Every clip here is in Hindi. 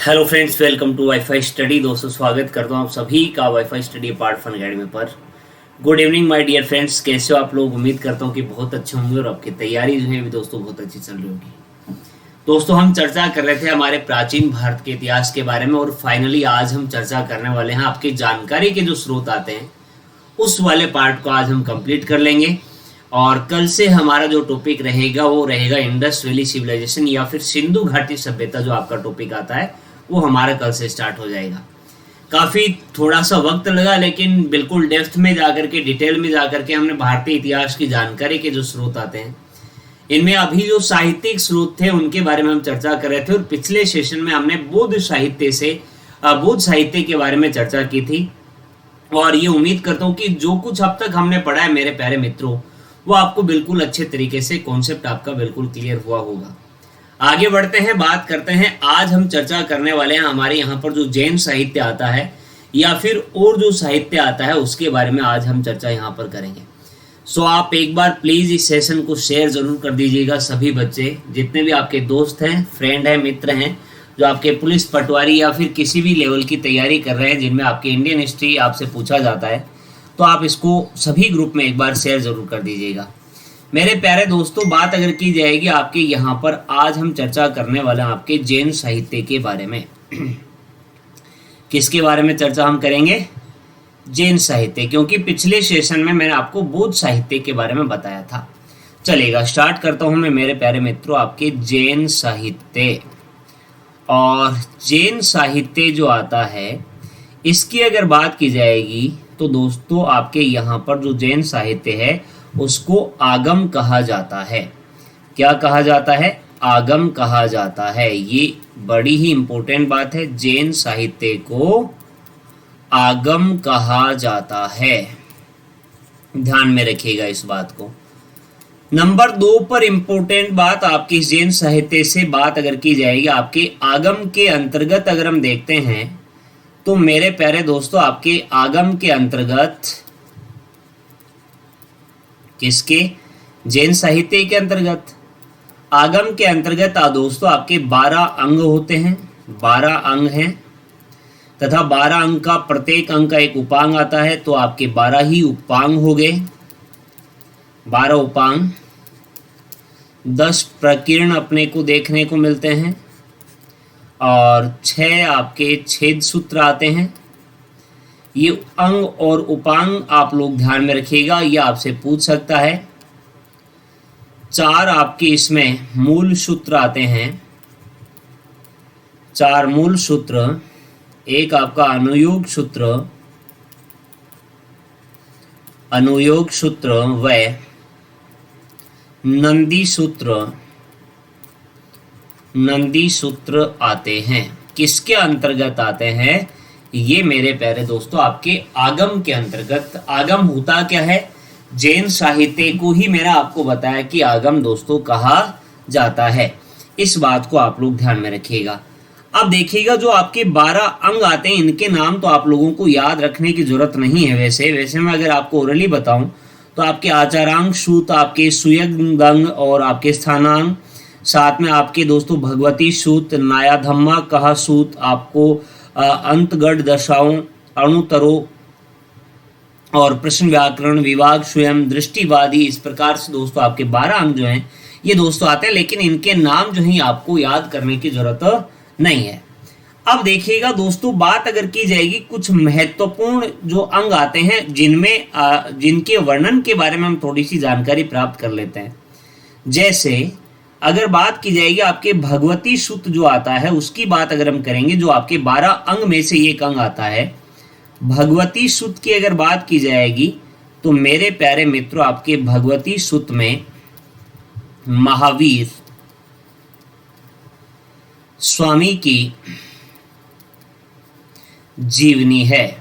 Hello friends, welcome to WiFi study. दोस्तों, स्वागत करता हूँ आप सभी का WiFi study part fun academy पर। Good evening my dear friends, कैसे हो आप लोग? उम्मीद करता हूँ कि बहुत अच्छे होंगे और आपकी तैयारी जो है भी दोस्तों बहुत अच्छी चल रही होगी। दोस्तों, हम चर्चा कर रहे थे हमारे प्राचीन भारत के इतिहास के बारे में और फाइनली आज हम चर्चा करने वाले हैं आपकी जानकारी के जो स्रोत आते हैं उस वाले पार्ट को आज हम कंप्लीट कर लेंगे। और कल से हमारा जो टॉपिक रहेगा वो रहेगा इंडस वैली सिविलाइजेशन या फिर सिंधु घाटी सभ्यता। जो आपका टॉपिक आता है वो हमारा कल से स्टार्ट हो जाएगा। काफ़ी थोड़ा सा वक्त लगा, लेकिन बिल्कुल डेप्थ में जाकर के, डिटेल में जाकर के हमने भारतीय इतिहास की जानकारी के जो स्रोत आते हैं इनमें अभी जो साहित्यिक स्रोत थे उनके बारे में हम चर्चा कर रहे थे। और पिछले सेशन में हमने बौद्ध साहित्य के बारे में चर्चा की थी। और ये उम्मीद करता हूँ कि जो कुछ अब तक हमने पढ़ा है मेरे प्यारे मित्रों, वो आपको बिल्कुल अच्छे तरीके से कॉन्सेप्ट आपका बिल्कुल क्लियर हुआ होगा। आगे बढ़ते हैं, बात करते हैं। आज हम चर्चा करने वाले हैं हमारे यहाँ पर जो जैन साहित्य आता है या फिर और जो साहित्य आता है उसके बारे में आज हम चर्चा यहाँ पर करेंगे। सो आप एक बार प्लीज इस सेशन को शेयर जरूर कर दीजिएगा। सभी बच्चे, जितने भी आपके दोस्त हैं, फ्रेंड हैं, मित्र हैं, जो आपके पुलिस, पटवारी या फिर किसी भी लेवल की तैयारी कर रहे हैं जिनमें आपकी इंडियन हिस्ट्री आपसे पूछा जाता है, तो आप इसको सभी ग्रुप में एक बार शेयर जरूर कर दीजिएगा। मेरे प्यारे दोस्तों, बात अगर की जाएगी आपके यहाँ पर, आज हम चर्चा करने वाले हैं आपके जैन साहित्य के बारे में। किसके बारे में चर्चा हम करेंगे? जैन साहित्य, क्योंकि पिछले सेशन में मैंने आपको बौद्ध साहित्य के बारे में बताया था। चलेगा, स्टार्ट करता हूं मैं मेरे प्यारे मित्रों आपके जैन साहित्य। और जैन साहित्य जो आता है इसकी अगर बात की जाएगी तो दोस्तों आपके यहाँ पर जो जैन साहित्य है उसको आगम कहा जाता है। क्या कहा जाता है? आगम कहा जाता है। ये बड़ी ही इंपॉर्टेंट बात है, जैन साहित्य को आगम कहा जाता है। ध्यान में रखिएगा इस बात को। नंबर 2 पर इंपॉर्टेंट बात आपकी जैन साहित्य से बात अगर की जाएगी आपके आगम के अंतर्गत अगर हम देखते हैं तो मेरे प्यारे दोस्तों आपके आगम के अंतर्गत, किसके? जैन साहित्य के अंतर्गत। आगम के अंतर्गत दोस्तों आपके 12 अंग होते हैं, 12 अंग हैं तथा 12 अंग का प्रत्येक अंग का एक उपांग आता है, तो आपके 12 ही उपांग हो गए। 12 उपांग, 10 प्रकीर्ण अपने को देखने को मिलते हैं और 6 आपके छेद सूत्र आते हैं। ये अंग और उपांग आप लोग ध्यान में रखिएगा, ये आपसे पूछ सकता है। 4 आपके इसमें मूल सूत्र आते हैं, 4 मूल सूत्र। एक आपका अनुयोग सूत्र व नंदी सूत्र आते हैं। किसके अंतर्गत आते हैं? ये मेरे प्यारे दोस्तों आपके आगम के अंतर्गत। आगम होता क्या है? जैन साहित्य को ही मैंने आपको बताया कि आगम दोस्तों कहा जाता है। इस बात को आप लोग ध्यान में रखिएगा। अब देखिएगा, जो आपके 12 अंग आते हैं इनके नाम तो आप लोगों को याद रखने की जरूरत नहीं है। वैसे मैं अगर आपको ओरली बताऊं तो आपके आचारांग सूत, आपके सुयंग और आपके स्थानांग, साथ में आपके दोस्तों भगवती सूत, नायाधम्मा कहा सूत, आपको अंतगढ़ दशाओं, अणुतरो और प्रश्न व्याकरण, विभाग, स्वयं, दृष्टिवादी, इस प्रकार से दोस्तों आपके 12 अंग जो हैं ये दोस्तों आते हैं, लेकिन इनके नाम जो है आपको याद करने की जरूरत नहीं है। अब देखिएगा दोस्तों, बात अगर की जाएगी कुछ महत्वपूर्ण जो अंग आते हैं जिनमें जिनके वर्णन के बारे में हम थोड़ी सी जानकारी प्राप्त कर लेते हैं। जैसे अगर बात की जाएगी आपके भगवती सूत जो आता है उसकी बात अगर हम करेंगे, जो आपके 12 अंग में से एक अंग आता है भगवती सूत की अगर बात की जाएगी तो मेरे प्यारे मित्रों आपके भगवती सूत में महावीर स्वामी की जीवनी है।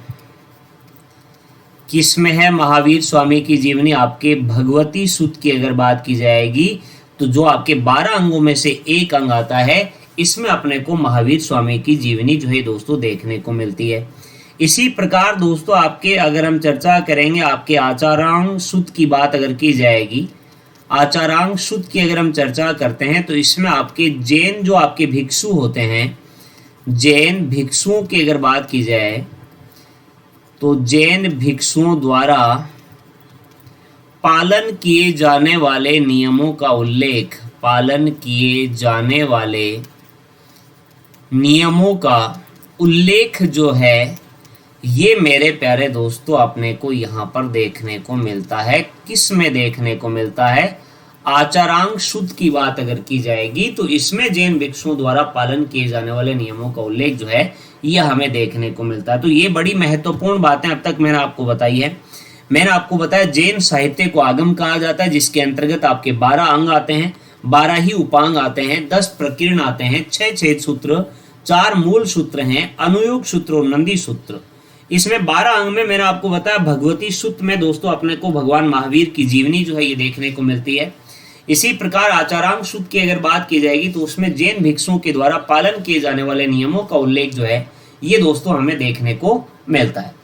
किसमें है महावीर स्वामी की जीवनी? आपके भगवती सूत की अगर बात की जाएगी तो जो आपके 12 अंगों में से एक अंग आता है इसमें अपने को महावीर स्वामी की जीवनी जो है दोस्तों देखने को मिलती है। इसी प्रकार दोस्तों आपके अगर हम चर्चा करेंगे आपके आचारांग सूत की बात अगर की जाएगी, आचारांग सूत की अगर हम चर्चा करते हैं तो इसमें आपके जैन जो आपके भिक्षु होते हैं, जैन भिक्षुओं की अगर बात की जाए तो जैन भिक्षुओं द्वारा पालन किए जाने वाले नियमों का उल्लेख, पालन किए जाने वाले नियमों का उल्लेख जो है ये मेरे प्यारे दोस्तों अपने को यहाँ पर देखने को मिलता है। किस में देखने को मिलता है? आचारांग शुद्ध की बात अगर की जाएगी तो इसमें जैन भिक्षुओं द्वारा पालन किए जाने वाले नियमों का उल्लेख जो है यह हमें देखने को मिलता है। तो ये बड़ी महत्वपूर्ण बातें अब तक मैंने आपको बताई है। मैंने आपको बताया जैन साहित्य को आगम कहा जाता है, जिसके अंतर्गत आपके 12 अंग आते हैं, 12 ही उपांग आते हैं, 10 प्रकीर्ण आते हैं, 6 छेद सूत्र, 4 मूल सूत्र हैं, अनुयोग सूत्र और नंदी सूत्र। इसमें 12 अंग में मैंने आपको बताया भगवती सूत्र में दोस्तों अपने को भगवान महावीर की जीवनी जो है ये देखने को मिलती है। इसी प्रकार आचारांग सूत्र की अगर बात की जाएगी तो उसमें जैन भिक्षुओं के द्वारा पालन किए जाने वाले नियमों का उल्लेख जो है ये दोस्तों हमें देखने को मिलता है।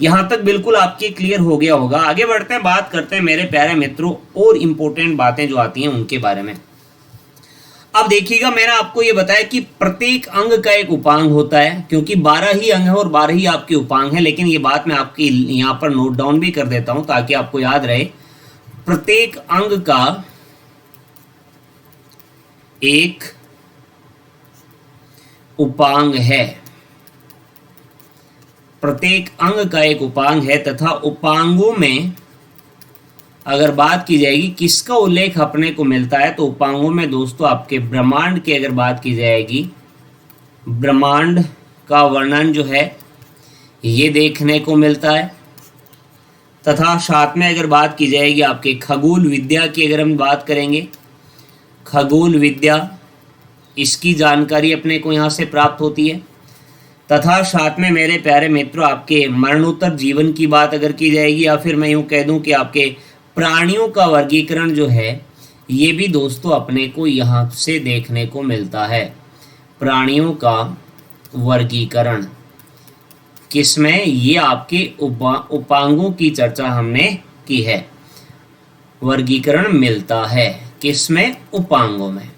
यहां तक बिल्कुल आपके क्लियर हो गया होगा। आगे बढ़ते हैं, बात करते हैं मेरे प्यारे मित्रों और इंपॉर्टेंट बातें जो आती हैं उनके बारे में। अब देखिएगा, मैंने आपको ये बताया कि प्रत्येक अंग का एक उपांग होता है, क्योंकि 12 ही अंग है और 12 ही आपके उपांग है। लेकिन ये बात मैं आपकी यहां पर नोट डाउन भी कर देता हूं ताकि आपको याद रहे। प्रत्येक अंग का एक उपांग है, प्रत्येक अंग का एक उपांग है तथा उपांगों में अगर बात की जाएगी किसका उल्लेख अपने को मिलता है तो उपांगों में दोस्तों आपके ब्रह्मांड की अगर बात की जाएगी, ब्रह्मांड का वर्णन जो है ये देखने को मिलता है। तथा साथ में अगर बात की जाएगी आपके खगोल विद्या की अगर हम बात करेंगे, खगोल विद्या इसकी जानकारी अपने को यहाँ से प्राप्त होती है। तथा साथ में मेरे प्यारे मित्रों आपके मरणोत्तर जीवन की बात अगर की जाएगी, या फिर मैं यूँ कह दूं कि आपके प्राणियों का वर्गीकरण जो है ये भी दोस्तों अपने को यहाँ से देखने को मिलता है। प्राणियों का वर्गीकरण किसमें? ये आपके उपांगों की चर्चा हमने की है। वर्गीकरण मिलता है किसमें? उपांगों में।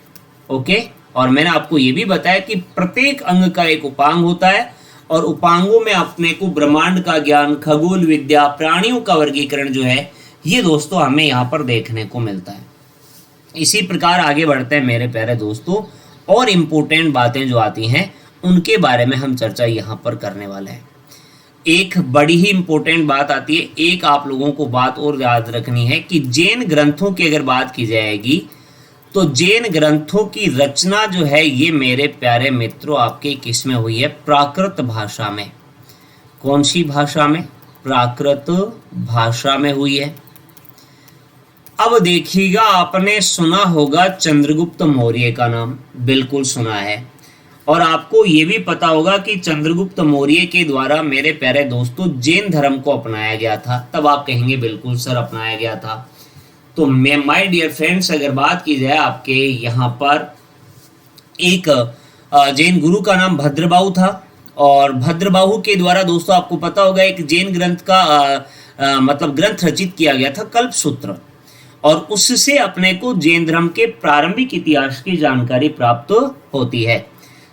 ओके, और मैंने आपको ये भी बताया कि प्रत्येक अंग का एक उपांग होता है और उपांगों में अपने को ब्रह्मांड का ज्ञान, खगोल विद्या, प्राणियों का वर्गीकरण जो है ये दोस्तों हमें यहाँ पर देखने को मिलता है। इसी प्रकार आगे बढ़ते हैं मेरे प्यारे दोस्तों, और इम्पोर्टेंट बातें जो आती हैं उनके बारे में हम चर्चा यहाँ पर करने वाले हैं। एक बड़ी ही इंपॉर्टेंट बात आती है। एक आप लोगों को बात और याद रखनी है कि जैन ग्रंथों की अगर बात की जाएगी तो जैन ग्रंथों की रचना जो है ये मेरे प्यारे मित्रों आपके किस में हुई है? प्राकृत भाषा में। कौन सी भाषा में? प्राकृत भाषा में हुई है। अब देखिएगा, आपने सुना होगा चंद्रगुप्त मौर्य का नाम, बिल्कुल सुना है। और आपको ये भी पता होगा कि चंद्रगुप्त मौर्य के द्वारा मेरे प्यारे दोस्तों जैन धर्म को अपनाया गया था। तब आप कहेंगे बिल्कुल सर अपनाया गया था। तो मैं माय डियर फ्रेंड्स अगर बात की जाए आपके यहाँ पर एक जैन गुरु का नाम भद्रबाहु था, और भद्रबाहु के द्वारा दोस्तों आपको पता होगा एक जैन ग्रंथ का मतलब ग्रंथ रचित किया गया था, कल्पसूत्र, और उससे अपने को जैन धर्म के प्रारंभिक इतिहास की जानकारी प्राप्त होती है।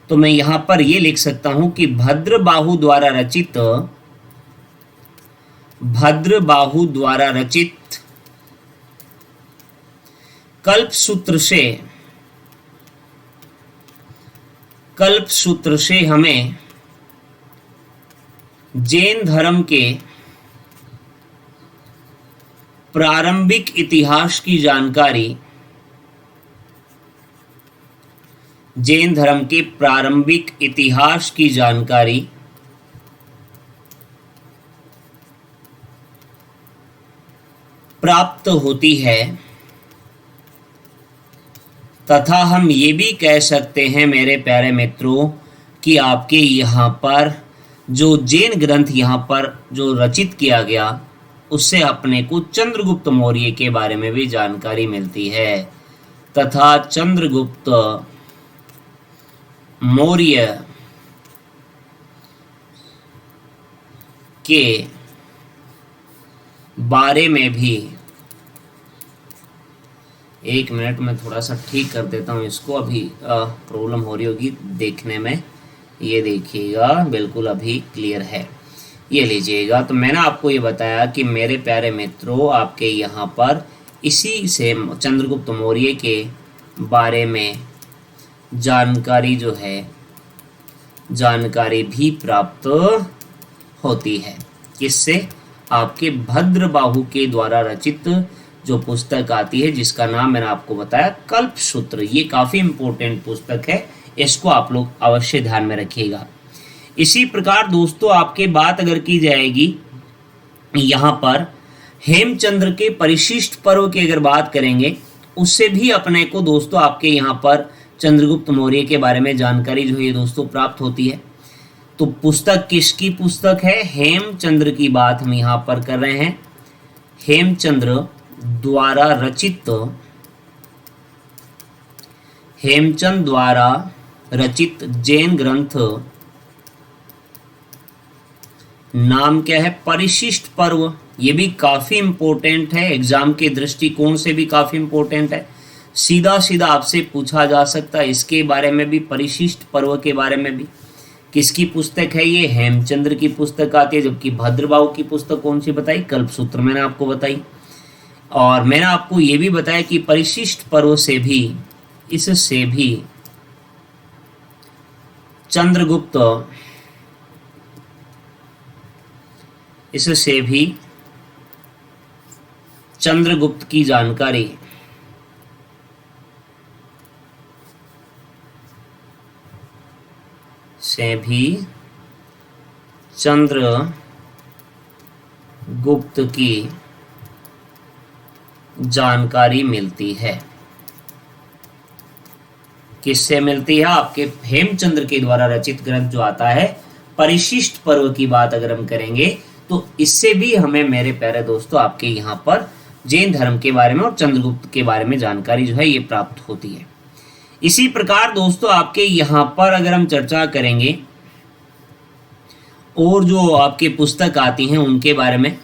तो मैं यहां पर यह लिख सकता हूं कि भद्रबाहु द्वारा रचित कल्पसूत्र से हमें जैन धर्म के प्रारंभिक इतिहास की जानकारी, जैन धर्म के प्रारंभिक इतिहास की जानकारी प्राप्त होती है। तथा हम ये भी कह सकते हैं मेरे प्यारे मित्रों कि आपके यहाँ पर जो जैन ग्रंथ यहाँ पर जो रचित किया गया उससे अपने को चंद्रगुप्त मौर्य के बारे में भी जानकारी मिलती है। तथा चंद्रगुप्त मौर्य के बारे में भी, एक मिनट में थोड़ा सा ठीक कर देता हूँ इसको, अभी प्रॉब्लम हो रही होगी देखने में। ये देखिएगा बिल्कुल अभी क्लियर है। ये लीजिएगा। तो मैंने आपको ये बताया कि मेरे प्यारे मित्रों, आपके यहाँ पर इसी से चंद्रगुप्त मौर्य के बारे में जानकारी जो है, जानकारी भी प्राप्त होती है। किससे? आपके भद्रबाहु के द्वारा रचित जो पुस्तक आती है, जिसका नाम मैंने आपको बताया कल्पसूत्र। ये काफी इंपॉर्टेंट पुस्तक है, इसको आप लोग अवश्य ध्यान में रखिएगा। इसी प्रकार दोस्तों आपके बात अगर की जाएगी यहाँ पर हेमचंद्र के परिशिष्ट पर्व की अगर बात करेंगे, उससे भी अपने को दोस्तों आपके यहाँ पर चंद्रगुप्त मौर्य के बारे में जानकारी जो है दोस्तों प्राप्त होती है। तो पुस्तक किसकी पुस्तक है? हेमचंद्र की बात हम यहाँ पर कर रहे हैं। हेमचंद्र द्वारा रचित, हेमचंद द्वारा रचित जैन ग्रंथ नाम क्या है? परिशिष्ट पर्व। ये भी काफी इंपॉर्टेंट है, एग्जाम के दृष्टिकोण से भी काफी इंपॉर्टेंट है। सीधा सीधा आपसे पूछा जा सकता है इसके बारे में भी, परिशिष्ट पर्व के बारे में भी। किसकी पुस्तक है ये? हेमचंद्र की पुस्तक आती है। जबकि भद्रबाहु की पुस्तक कौन सी बताई? कल्पसूत्र मैंने आपको बताई। और मैंने आपको ये भी बताया कि परिशिष्ट पर्व से भी, इससे भी चंद्रगुप्त, इससे भी चंद्रगुप्त की जानकारी से भी चंद्रगुप्त की जानकारी मिलती है। किससे मिलती है? आपके हेमचंद्र के द्वारा रचित ग्रंथ जो आता है परिशिष्ट पर्व की बात अगर हम करेंगे, तो इससे भी हमें मेरे प्यारे दोस्तों आपके यहाँ पर जैन धर्म के बारे में और चंद्रगुप्त के बारे में जानकारी जो है ये प्राप्त होती है। इसी प्रकार दोस्तों आपके यहाँ पर अगर हम चर्चा करेंगे और जो आपके पुस्तक आती हैं उनके बारे में,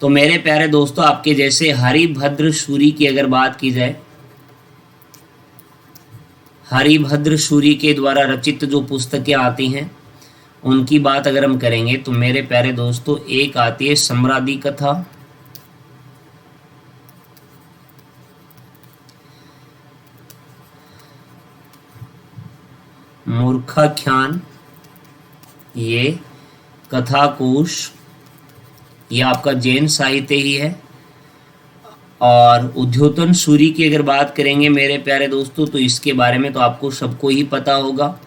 तो मेरे प्यारे दोस्तों आपके जैसे हरिभद्र सूरी की अगर बात की जाए, हरिभद्र सूरी के द्वारा रचित जो पुस्तकें आती हैं उनकी बात अगर हम करेंगे, तो मेरे प्यारे दोस्तों एक आती है सम्रादि कथा, मूर्खाख्यान, ये कथाकोश, ये आपका जैन साहित्य ही है। और उद्योतन सूरी की अगर बात करेंगे मेरे प्यारे दोस्तों, तो इसके बारे में तो आपको सबको ही पता होगा।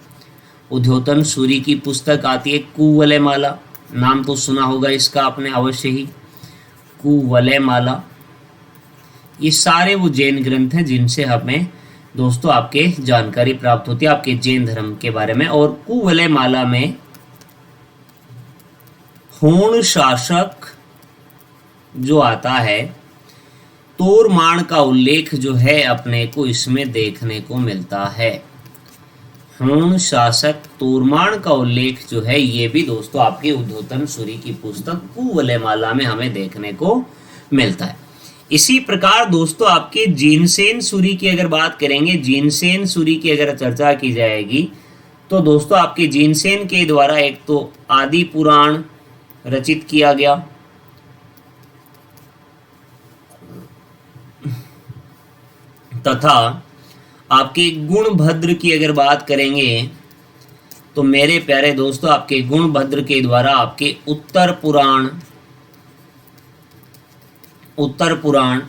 उद्योतन सूरी की पुस्तक आती है कुवलयमाला, नाम तो सुना होगा इसका आपने अवश्य ही, कुवलयमाला। ये सारे वो जैन ग्रंथ हैं जिनसे हमें दोस्तों आपके जानकारी प्राप्त होती है आपके जैन धर्म के बारे में। और कुवलयमाला में होण शासक जो आता है, तोरमाण का उल्लेख जो है अपने को इसमें देखने को मिलता है। होण शासक तोरमाण का उल्लेख जो है ये भी दोस्तों आपके उद्योतन सूरी की पुस्तक कुवलयमाला में हमें देखने को मिलता है। इसी प्रकार दोस्तों आपके जिनसेन सूरी की अगर बात करेंगे, जिनसेन सूरी की अगर चर्चा की जाएगी, तो दोस्तों आपके जिनसेन के द्वारा एक तो आदि पुराण रचित किया गया, तथा आपके गुणभद्र की अगर बात करेंगे, तो मेरे प्यारे दोस्तों आपके गुणभद्र के द्वारा आपके उत्तर पुराण,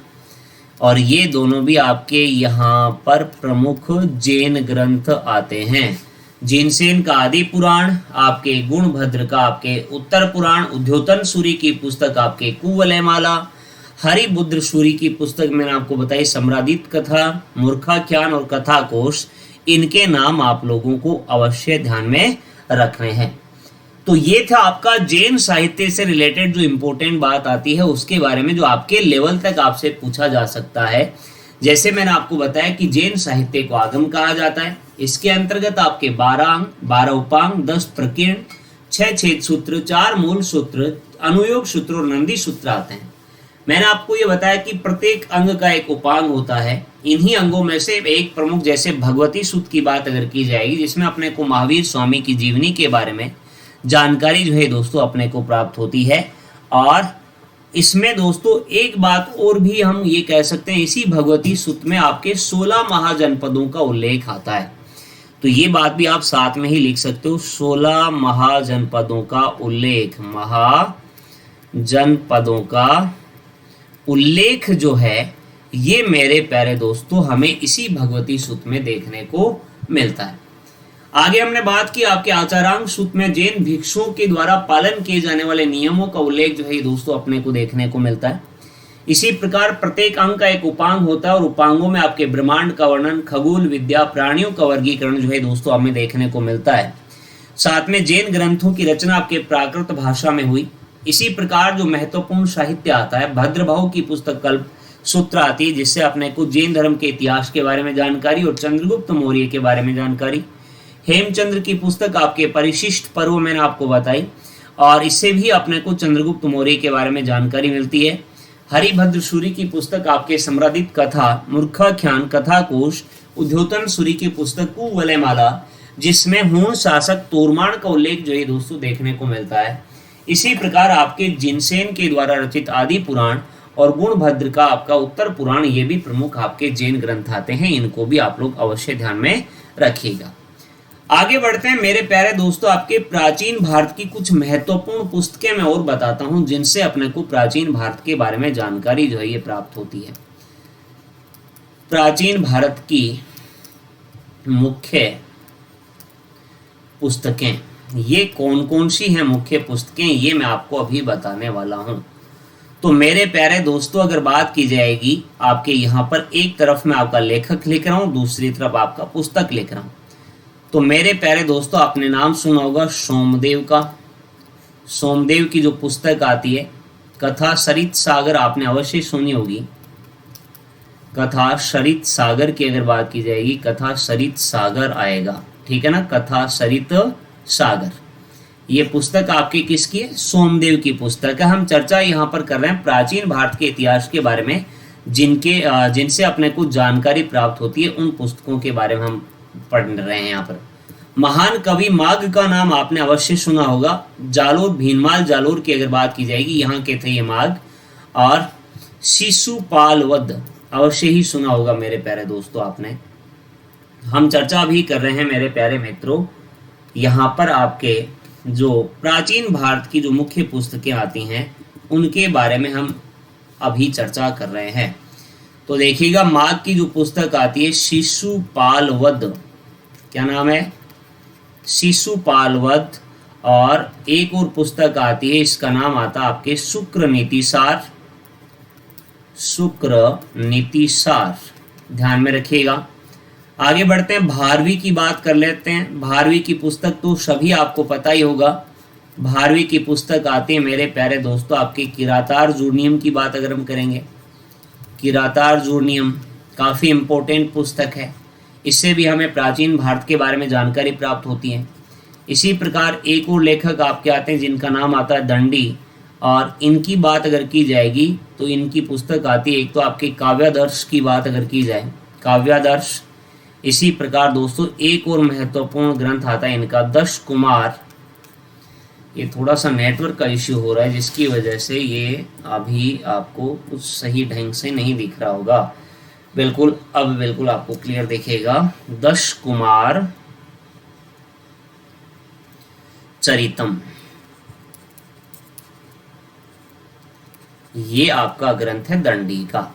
और ये दोनों भी आपके यहाँ पर प्रमुख जैन ग्रंथ आते हैं। जिनसेन का आदि पुराण, आपके गुणभद्र का आपके उत्तर पुराण, उद्योतन सूरी की पुस्तक आपके कुवलयमाला, हरिभद्र सूरी की पुस्तक मैंने आपको बताई सम्रादित कथा, मूर्खाख्यान और कथाकोश। इनके नाम आप लोगों को अवश्य ध्यान में रखने हैं। तो ये था आपका जैन साहित्य से रिलेटेड जो इंपॉर्टेंट बात आती है उसके बारे में, जो आपके लेवल तक आपसे पूछा जा सकता है। जैसे मैंने आपको बताया कि जैन साहित्य को आगम कहा जाता है। इसके अंतर्गत आपके 12 अंग, 12 उपांग, 10 प्रकीर्ण, 6 छेद सूत्र, 4 मूल सूत्र, अनुयोग सूत्र और नंदी सूत्र आते हैं। मैंने आपको ये बताया कि प्रत्येक अंग का एक उपांग होता है। इन्हीं अंगों में से एक प्रमुख, जैसे भगवती सूत्र की बात अगर की जाएगी, जिसमें अपने को महावीर स्वामी की जीवनी के बारे में जानकारी जो है दोस्तों अपने को प्राप्त होती है। और इसमें दोस्तों एक बात और भी हम ये कह सकते हैं, इसी भगवती सूत्र में आपके 16 महाजनपदों का उल्लेख आता है। तो ये बात भी आप साथ में ही लिख सकते हो, 16 महाजनपदों का उल्लेख, महाजनपदों का उल्लेख जो है ये मेरे प्यारे दोस्तों हमें इसी भगवती सूत्र में देखने को मिलता है। आगे हमने बात की आपके आचारांग सूत्र में जैन भिक्षुओं के द्वारा पालन किए जाने वाले नियमों का उल्लेख जो है दोस्तों अपने को देखने को मिलता है। इसी प्रकार प्रत्येक अंग का एक उपांग होता है और उपांगों में आपके ब्रह्मांड का वर्णन, खगोल विद्या, प्राणियों का वर्गीकरण जो है दोस्तों हमें देखने को मिलता है। साथ में जैन ग्रंथों की रचना आपके प्राकृत भाषा में हुई। इसी प्रकार जो महत्वपूर्ण साहित्य आता है, भद्रभाव की पुस्तक कल्प सूत्र आती है, जिससे अपने को जैन धर्म के इतिहास के बारे में जानकारी और चंद्रगुप्त मौर्य के बारे में जानकारी। हेमचंद्र की पुस्तक आपके परिशिष्ट पर्व मैंने आपको बताई, और इससे भी अपने को चंद्रगुप्त मौर्य के बारे में जानकारी मिलती है। हरिभद्र सूरी की पुस्तक आपके सम्रादित कथा, मूर्खाख्यान, कथा कोश, उद्योतन सूरी की पुस्तक कुवलयमाला, जिसमें हूण शासक तोरमाण का उल्लेख जो है दोस्तों देखने को मिलता है। इसी प्रकार आपके जिनसेन के द्वारा रचित आदि पुराण और गुणभद्र का आपका उत्तर पुराण, ये भी प्रमुख आपके जैन ग्रंथ आते हैं, इनको भी आप लोग अवश्य ध्यान में रखिएगा। आगे बढ़ते हैं मेरे प्यारे दोस्तों, आपके प्राचीन भारत की कुछ महत्वपूर्ण पुस्तकें मैं और बताता हूं, जिनसे अपने को प्राचीन भारत के बारे में जानकारी जो है ये प्राप्त होती है। प्राचीन भारत की मुख्य पुस्तकें ये कौन कौन सी हैं, मुख्य पुस्तकें ये मैं आपको अभी बताने वाला हूं। तो मेरे प्यारे दोस्तों अगर बात की जाएगी, आपके यहाँ पर एक तरफ मैं आपका लेखक लिख रहा हूं, दूसरी तरफ आपका पुस्तक लिख रहा हूं। तो मेरे प्यारे दोस्तों आपने नाम सुना होगा सोमदेव का। सोमदेव की जो पुस्तक आती है कथा सरित सागर, आपने अवश्य सुनी होगी। कथा सरित सागर की अगर बात की जाएगी, कथा सरित सागर आएगा, ठीक है ना, कथा सरित सागर। ये पुस्तक आपकी किसकी है? सोमदेव की पुस्तक है। हम चर्चा यहाँ पर कर रहे हैं प्राचीन भारत के इतिहास के बारे में, जिनसे अपने को जानकारी प्राप्त होती है, उन पुस्तकों के बारे में हम पढ़ रहे हैं यहाँ पर। महान कवि माघ का नाम आपने अवश्य सुना होगा। जालोर, भीनमाल जालोर की अगर बात की जाएगी, यहाँ के थे ये माघ। और शिशुपाल वध अवश्य ही सुना होगा मेरे प्यारे दोस्तों आपने। हम चर्चा भी कर रहे हैं मेरे प्यारे मित्रों, यहाँ पर आपके जो प्राचीन भारत की जो मुख्य पुस्तकें आती हैं उनके बारे में हम अभी चर्चा कर रहे हैं। तो देखिएगा, माघ की जो पुस्तक आती है शिशुपाल वध, क्या नाम है? शिशुपाल वध। और एक और पुस्तक आती है, इसका नाम आता है आपके शुक्र नीतिसार। शुक्र नीतिसार ध्यान में रखिएगा। आगे बढ़ते हैं, भारवी की बात कर लेते हैं। भारवी की पुस्तक तो सभी आपको पता ही होगा। भारवी की पुस्तक आती है मेरे प्यारे दोस्तों आपके किरातार्जुनीयम की बात अगर हम करेंगे, किरातार्जुनीयम काफ़ी इम्पोर्टेंट पुस्तक है। इससे भी हमें प्राचीन भारत के बारे में जानकारी प्राप्त होती है। इसी प्रकार एक और लेखक आपके आते हैं जिनका नाम आता है दंडी, और इनकी बात अगर की जाएगी तो इनकी पुस्तक आती है, एक तो आपके काव्यादर्श की बात अगर की जाए, काव्यादर्श। इसी प्रकार दोस्तों एक और महत्वपूर्ण ग्रंथ आता है इनका दश कुमार। ये थोड़ा सा नेटवर्क का इश्यू हो रहा है, जिसकी वजह से ये अभी आपको कुछ सही ढंग से नहीं दिख रहा होगा। बिल्कुल अब बिल्कुल आपको क्लियर दिखेगा। दश कुमार चरितम, ये आपका ग्रंथ है दंडी का।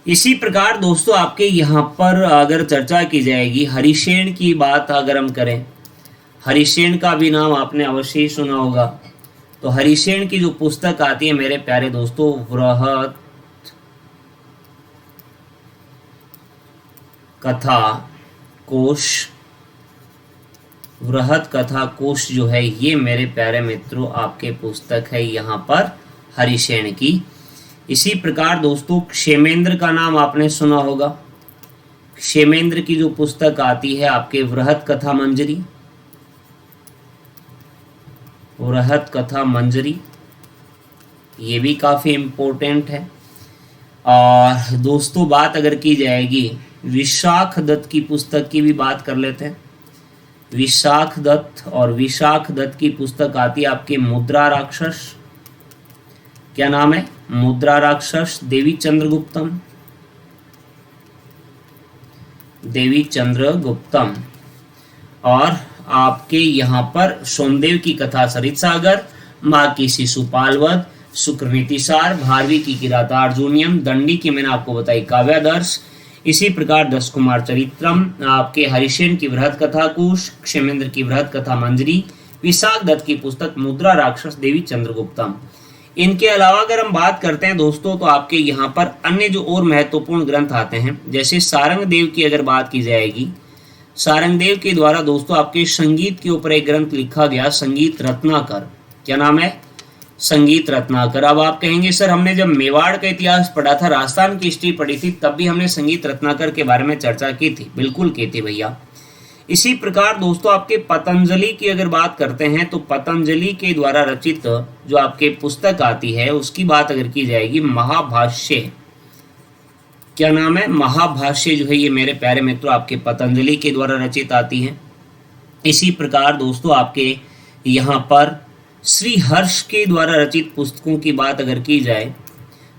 इसी प्रकार दोस्तों आपके यहाँ पर अगर चर्चा की जाएगी, हरिसेन की बात अगर हम करें, हरिसेन का भी नाम आपने अवश्य ही सुना होगा। तो हरिसेन की जो पुस्तक आती है मेरे प्यारे दोस्तों, वृहत कथा कोश, वृहत कथा कोश जो है ये मेरे प्यारे मित्रों आपके पुस्तक है यहाँ पर हरिसेन की। इसी प्रकार दोस्तों क्षेमेंद्र का नाम आपने सुना होगा। क्षेमेंद्र की जो पुस्तक आती है आपके वृहत कथा मंजरी, वृहत कथा मंजरी, ये भी काफ़ी इम्पोर्टेंट है। और दोस्तों बात अगर की जाएगी विशाख दत्त की पुस्तक की भी बात कर लेते हैं। विशाख दत्त, और विशाख दत्त की पुस्तक आती है आपके मुद्रा राक्षस। क्या नाम है? मुद्रा राक्षस, देवी चंद्रगुप्तम, देवी चंद्रगुप्तम। और आपके यहाँ पर सोमदेव की कथा सरित सागर, माँ की शिशुपाल वध, शुक्रनीतिसार, भारवी की किरातार्जुनियम, दंडी की मैंने आपको बताई काव्यादर्श, इसी प्रकार दस कुमार चरित्रम, आपके हरिसेन की बृहद कथा कुश, क्षेमेंद्र की बृहद कथा मंजरी, विशाख दत्त की पुस्तक मुद्रा राक्षस, देवी चंद्रगुप्तम। इनके अलावा अगर हम बात करते हैं दोस्तों तो आपके यहाँ पर अन्य जो और महत्वपूर्ण ग्रंथ आते हैं, जैसे सारंग देव की अगर बात की जाएगी, सारंग देव के द्वारा दोस्तों आपके संगीत के ऊपर एक ग्रंथ लिखा गया, संगीत रत्नाकर। क्या नाम है? संगीत रत्नाकर। अब आप कहेंगे सर हमने जब मेवाड़ का इतिहास पढ़ा था, राजस्थान की हिस्ट्री पढ़ी थी, तब भी हमने संगीत रत्नाकर के बारे में चर्चा की थी। बिल्कुल की थी भैया। इसी प्रकार दोस्तों आपके पतंजलि की अगर बात करते हैं तो पतंजलि के द्वारा रचित जो आपके पुस्तक आती है उसकी बात अगर की जाएगी, महाभाष्य। क्या नाम है? महाभाष्य जो है ये मेरे प्यारे मित्रों आपके पतंजलि के द्वारा रचित आती है। इसी प्रकार दोस्तों आपके यहाँ पर श्री हर्ष के द्वारा रचित पुस्तकों की बात अगर की जाए,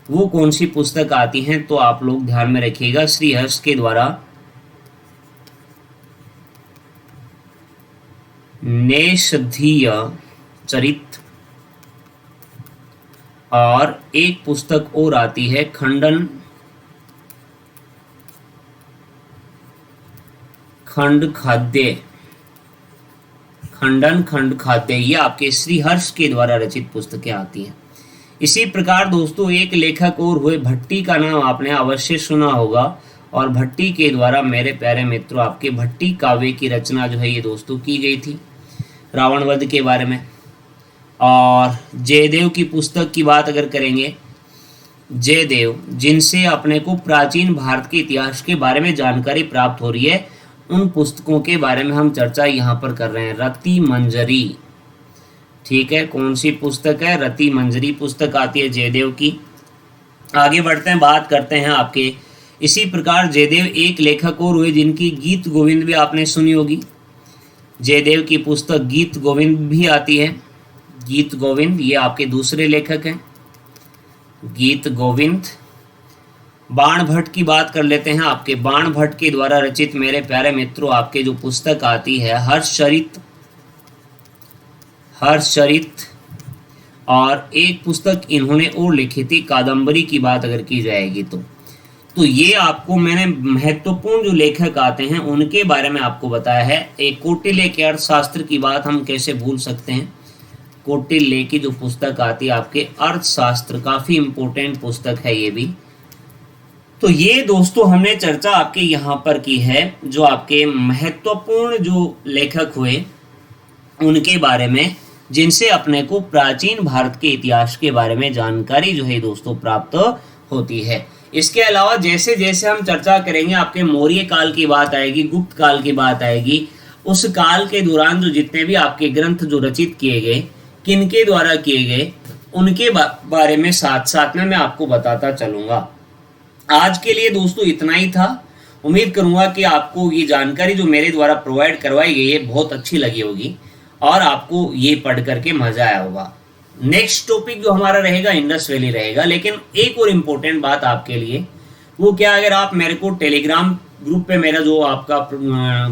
वो कौन सी पुस्तक आती हैं तो आप लोग ध्यान में रखिएगा। श्री हर्ष के द्वारा नेषधीय चरित, और एक पुस्तक और आती है खंड खाद्य, खंडन खंड खाद्य, ये आपके श्री हर्ष के द्वारा रचित पुस्तकें आती हैं। इसी प्रकार दोस्तों एक लेखक और हुए भट्टी, का नाम आपने अवश्य सुना होगा, और भट्टी के द्वारा मेरे प्यारे मित्रों आपके भट्टी काव्य की रचना जो है ये दोस्तों की गई थी रावण वध के बारे में। और जयदेव की पुस्तक की बात अगर करेंगे, जयदेव जिनसे अपने को प्राचीन भारत के इतिहास के बारे में जानकारी प्राप्त हो रही है, उन पुस्तकों के बारे में हम चर्चा यहाँ पर कर रहे हैं। रति मंजरी, ठीक है, कौन सी पुस्तक है? रति मंजरी पुस्तक आती है जयदेव की। आगे बढ़ते हैं, बात करते हैं आपके। इसी प्रकार जयदेव एक लेखक और हुए जिनकी गीत गोविंद भी आपने सुनी होगी। जयदेव की पुस्तक गीत गोविंद भी आती है। गीत गोविंद ये आपके दूसरे लेखक हैं, गीत गोविंद। बाण भट्ट की बात कर लेते हैं। आपके बाण भट्ट के द्वारा रचित मेरे प्यारे मित्रों आपके जो पुस्तक आती है हर्षचरित, हर्षचरित। और एक पुस्तक इन्होंने और लिखी थी कादम्बरी की बात अगर की जाएगी तो ये आपको मैंने महत्वपूर्ण जो लेखक आते हैं उनके बारे में आपको बताया है। एक कौटिल्य के अर्थशास्त्र की बात हम कैसे भूल सकते हैं। कौटिल्य की जो पुस्तक आती है आपके अर्थशास्त्र, काफी इंपॉर्टेंट पुस्तक है ये भी। तो ये दोस्तों हमने चर्चा आपके यहाँ पर की है जो आपके महत्वपूर्ण जो लेखक हुए उनके बारे में, जिनसे अपने को प्राचीन भारत के इतिहास के बारे में जानकारी जो है दोस्तों प्राप्त होती है। इसके अलावा जैसे जैसे हम चर्चा करेंगे आपके मौर्य काल की बात आएगी, गुप्त काल की बात आएगी, उस काल के दौरान जो जितने भी आपके ग्रंथ जो रचित किए गए, किनके द्वारा किए गए, उनके बारे में साथ साथ में मैं आपको बताता चलूंगा। आज के लिए दोस्तों इतना ही था। उम्मीद करूंगा कि आपको ये जानकारी जो मेरे द्वारा प्रोवाइड करवाई गई है बहुत अच्छी लगी होगी और आपको ये पढ़ करके मजा आया होगा। नेक्स्ट टॉपिक जो हमारा रहेगा इंडस वैली रहेगा। लेकिन एक और इम्पोर्टेंट बात आपके लिए, वो क्या, अगर आप मेरे को टेलीग्राम ग्रुप पे मेरा जो आपका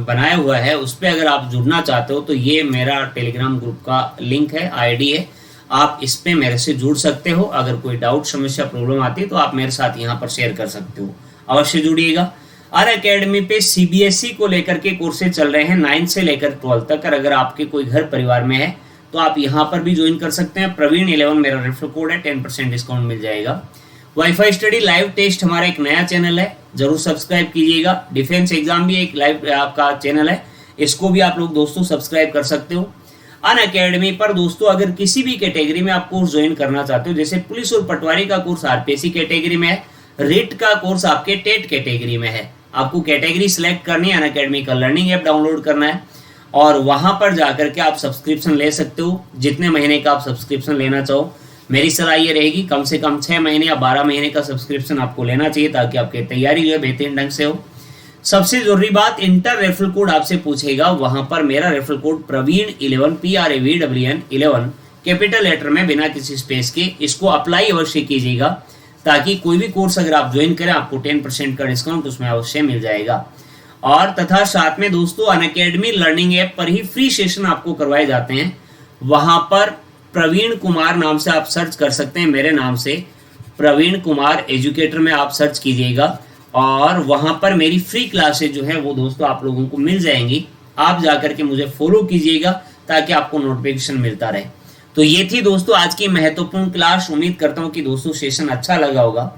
बनाया हुआ है उस पर अगर आप जुड़ना चाहते हो तो ये मेरा टेलीग्राम ग्रुप का लिंक है, आईडी है, आप इस पे मेरे से जुड़ सकते हो। अगर कोई डाउट, समस्या, प्रॉब्लम आती है तो आप मेरे साथ यहाँ पर शेयर कर सकते हो। अवश्य जुड़िएगा। अनअकैडमी पे सीबीएसई को लेकर के कोर्सेज चल रहे हैं 9 से लेकर 12 तक। अगर आपके कोई घर परिवार में है तो आप यहाँ पर भी ज्वाइन कर सकते हैं। प्रवीण 11 मेरा रेफर कोड है, 10% डिस्काउंट मिल जाएगा। वाईफाई स्टडी लाइव टेस्ट हमारा एक नया चैनल है, जरूर सब्सक्राइब कीजिएगा। डिफेंस एग्जाम भी एक लाइव आपका चैनल है, इसको भी आप लोग दोस्तों सब्सक्राइब कर सकते हो। अनअकैडमी पर दोस्तों अगर किसी भी कैटेगरी में आप कोर्स ज्वाइन करना चाहते हो, जैसे पुलिस और पटवारी का कोर्स आरपीएससी कैटेगरी में है, रिट का कोर्स आपके टेट कैटेगरी में है, आपको कैटेगरी सिलेक्ट करनी है, अनअकैडमी का लर्निंग ऐप डाउनलोड करना है और वहां पर जाकर के आप सब्सक्रिप्शन ले सकते हो, जितने महीने का आप सब्सक्रिप्शन लेना चाहो। मेरी सलाह ये रहेगी कम से कम 6 महीने या 12 महीने का सब्सक्रिप्शन आपको लेना चाहिए ताकि आपकी तैयारी जो है बेहतरीन ढंग से हो। सबसे जरूरी बात, इंटर रेफरल कोड आपसे पूछेगा, वहां पर मेरा referral code Praveen 11 PRAVWN 11 capital letter में बिना किसी स्पेस के, इसको अप्लाई अवश्य कीजिएगा ताकि कोई भी कोर्स अगर आप ज्वाइन करें आपको 10% का डिस्काउंट उसमें अवश्य मिल जाएगा। और तथा साथ में दोस्तों अनअकैडमी लर्निंग ऐप पर ही फ्री सेशन आपको करवाए जाते हैं, वहां पर प्रवीण कुमार नाम से आप सर्च कर सकते हैं, मेरे नाम से प्रवीण कुमार एजुकेटर में आप सर्च कीजिएगा और वहां पर मेरी फ्री क्लासेज जो है वो दोस्तों आप लोगों को मिल जाएंगी। आप जाकर के मुझे फॉलो कीजिएगा ताकि आपको नोटिफिकेशन मिलता रहे। तो ये थी दोस्तों आज की महत्वपूर्ण क्लास। उम्मीद करता हूं कि दोस्तों सेशन अच्छा लगा होगा।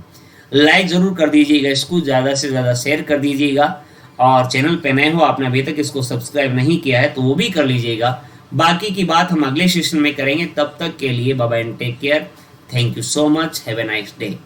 लाइक जरूर कर दीजिएगा, इसको ज्यादा से ज्यादा शेयर कर दीजिएगा और चैनल पे नए हो, आपने अभी तक इसको सब्सक्राइब नहीं किया है तो वो भी कर लीजिएगा। बाकी की बात हम अगले सेशन में करेंगे, तब तक के लिए bye bye and take care. Thank you so much, have a nice day.